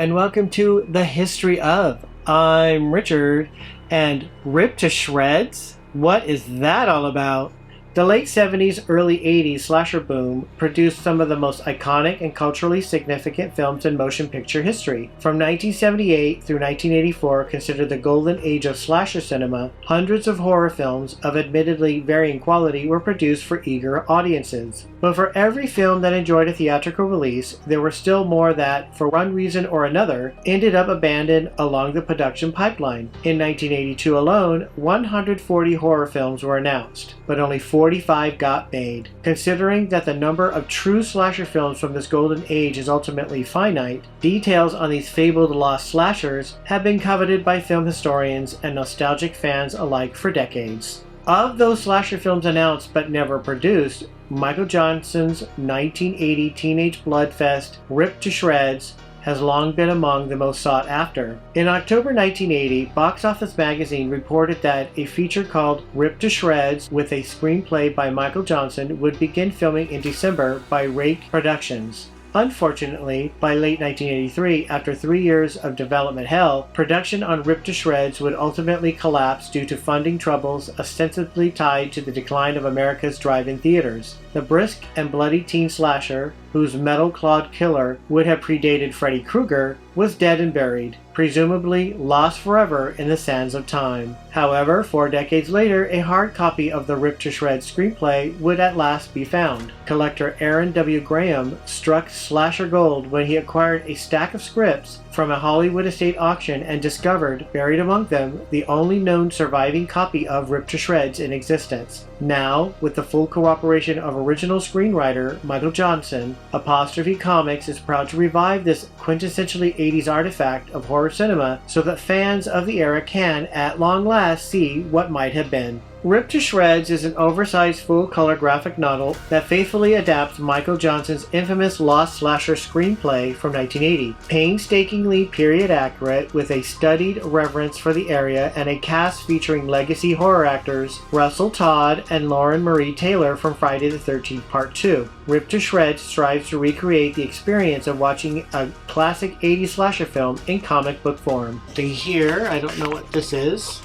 and welcome to The History Of. I'm Richard, and Rip to Shreds? What is that all about? The late 70s, early 80s slasher boom produced some of the most iconic and culturally significant films in motion picture history. From 1978 through 1984, considered the golden age of slasher cinema, hundreds of horror films of admittedly varying quality were produced for eager audiences. But for every film that enjoyed a theatrical release, there were still more that, for one reason or another, ended up abandoned along the production pipeline. In 1982 alone, 140 horror films were announced, but only 45 got made. Considering that the number of true slasher films from this golden age is ultimately finite, details on these fabled lost slashers have been coveted by film historians and nostalgic fans alike for decades. Of those slasher films announced but never produced, Michael Johnson's 1980 teenage bloodfest Rip to Shreds has long been among the most sought after. In October 1980, Box Office Magazine reported that a feature called Rip to Shreds with a screenplay by Michael Johnson would begin filming in December by Rake Productions. Unfortunately, by late 1983, after 3 years of development hell, production on Rip to Shreds would ultimately collapse due to funding troubles ostensibly tied to the decline of America's drive-in theaters. The brisk and bloody teen slasher, whose metal-clawed killer would have predated Freddy Krueger, was dead and buried, presumably lost forever in the sands of time. However, 4 decades later, a hard copy of the Rip to Shreds screenplay would at last be found. Collector Aaron W. Graham struck slasher gold when he acquired a stack of scripts from a Hollywood estate auction and discovered, buried among them, the only known surviving copy of Rip to Shreds in existence. Now, with the full cooperation of original screenwriter Michael Johnson, Apostrophe Comics is proud to revive this quintessentially 80s artifact of horror cinema so that fans of the era can, at long last, see what might have been. Rip to Shreds is an oversized full-color graphic novel that faithfully adapts Michael Johnson's infamous Lost Slasher screenplay from 1980. Painstakingly period-accurate, with a studied reverence for the area and a cast featuring legacy horror actors Russell Todd and Lauren Marie Taylor from Friday the 13th Part 2. Rip to Shreds strives to recreate the experience of watching a classic 80s slasher film in comic book form. Here, I don't know what this is.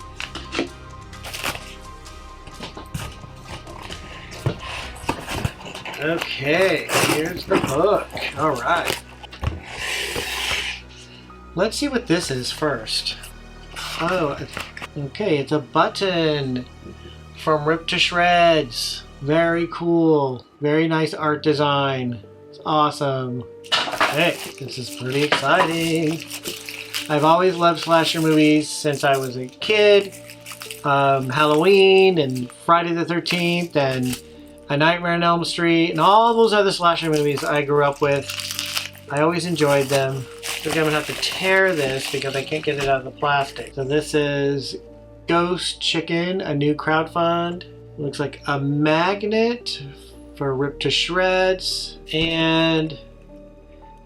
Okay, here's the book. Alright. Let's see what this is first. Oh, okay, it's a button from Rip to Shreds. Very cool. Very nice art design. It's awesome. Hey, this is pretty exciting. I've always loved slasher movies since I was a kid. Halloween and Friday the 13th and A Nightmare on Elm Street, and all those other slasher movies I grew up with. I always enjoyed them. I think I'm going to have to tear this because I can't get it out of the plastic. So this is Ghost Chicken, a new crowdfund. Looks like a magnet for Rip to Shreds. And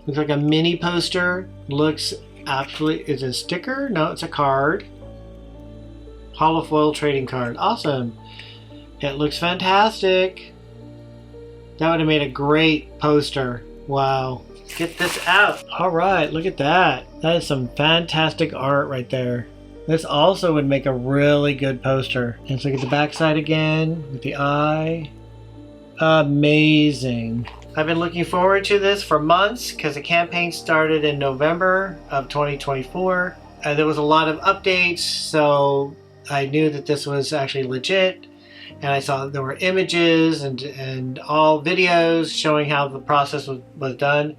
looks like a mini poster. Looks absolutely, is it a sticker? No, it's a card. Hollow foil trading card. Awesome. It looks fantastic. That would have made a great poster. Wow. Get this out. Alright, look at that. That is some fantastic art right there. This also would make a really good poster. Let's look at the backside again with the eye. Amazing. I've been looking forward to this for months because the campaign started in November of 2024. There was a lot of updates, so I knew that this was actually legit. And I saw there were images and all videos showing how the process was done.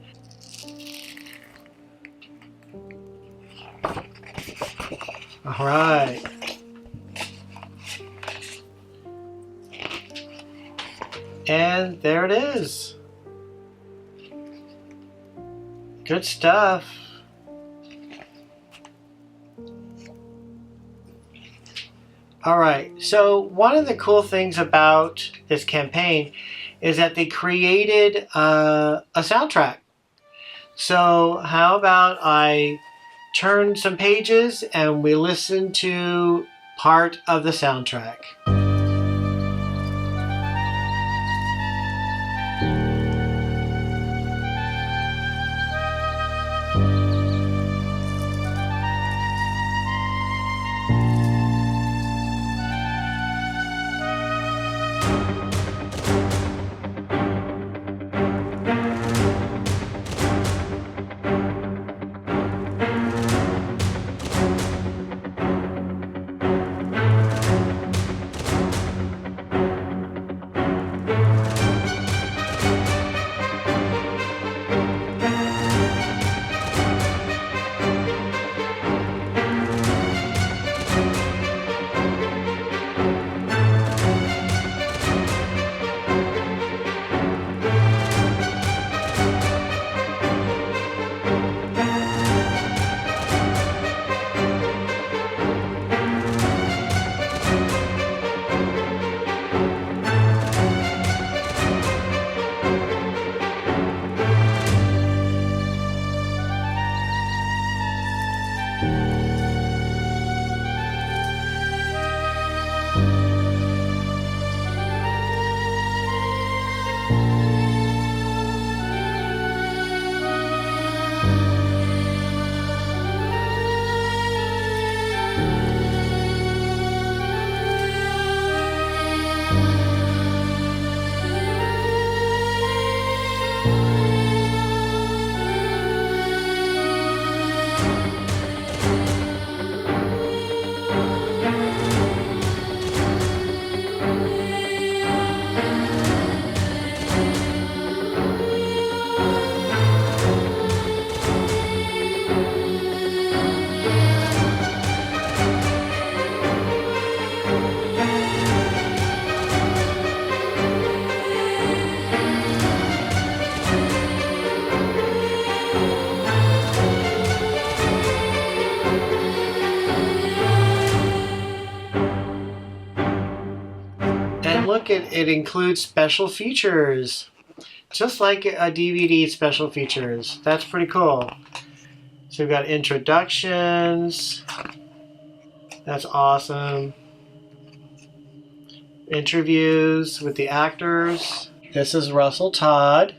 All right. And there it is. Good stuff. Alright, so one of the cool things about this campaign is that they created a soundtrack. So how about I turn some pages and we listen to part of the soundtrack. look, it includes special features. Just like a DVD special features. That's pretty cool. So we've got introductions. That's awesome. Interviews with the actors. This is Russell Todd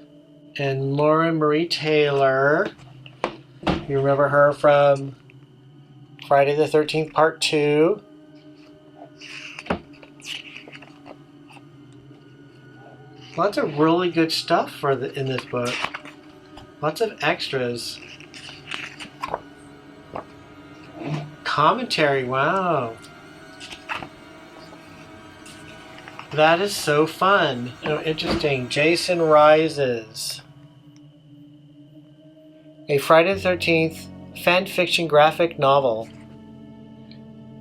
and Lauren Marie Taylor. You remember her from Friday the 13th Part 2. Lots of really good stuff in this book. Lots of extras. Commentary, wow. That is so fun. Oh, interesting. Jason Rises. A Friday the 13th fan fiction graphic novel.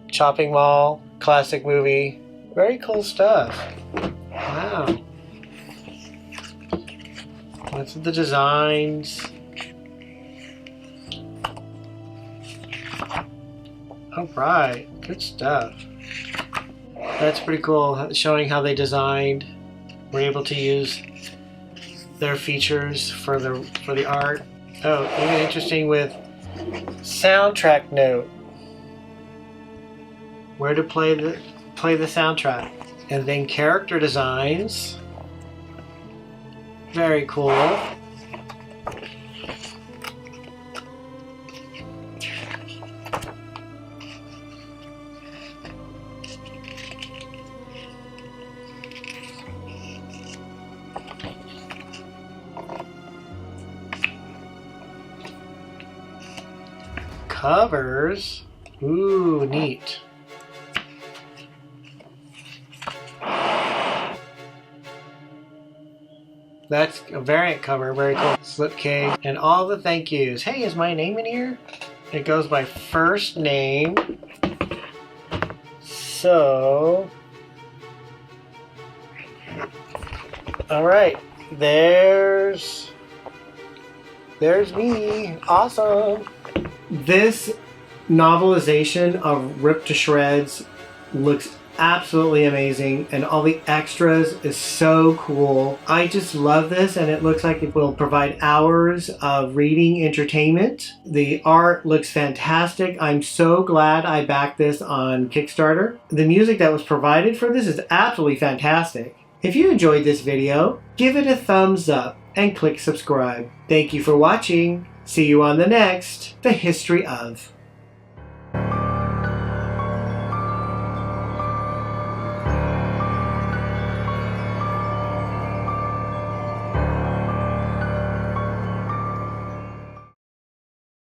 Chopping Mall, classic movie. Very cool stuff. Wow. Lots of the designs. Alright, good stuff. That's pretty cool, showing how they designed. We're able to use their features for the art. Oh, even interesting with soundtrack note. Where to play the soundtrack. And then character designs. Very cool. Covers. Ooh, neat. That's a variant cover, very cool. Slipcase and all the thank yous. Hey, is my name in here? It goes by first name. So, all right, there's me. Awesome. This novelization of Ripped to Shreds looks absolutely amazing, and all the extras is so cool. I just love this, and it looks like it will provide hours of reading entertainment. The art looks fantastic. I'm so glad I backed this on Kickstarter. The music that was provided for this is absolutely fantastic. If you enjoyed this video, give it a thumbs up and click subscribe. Thank you for watching. See you on the next The History of.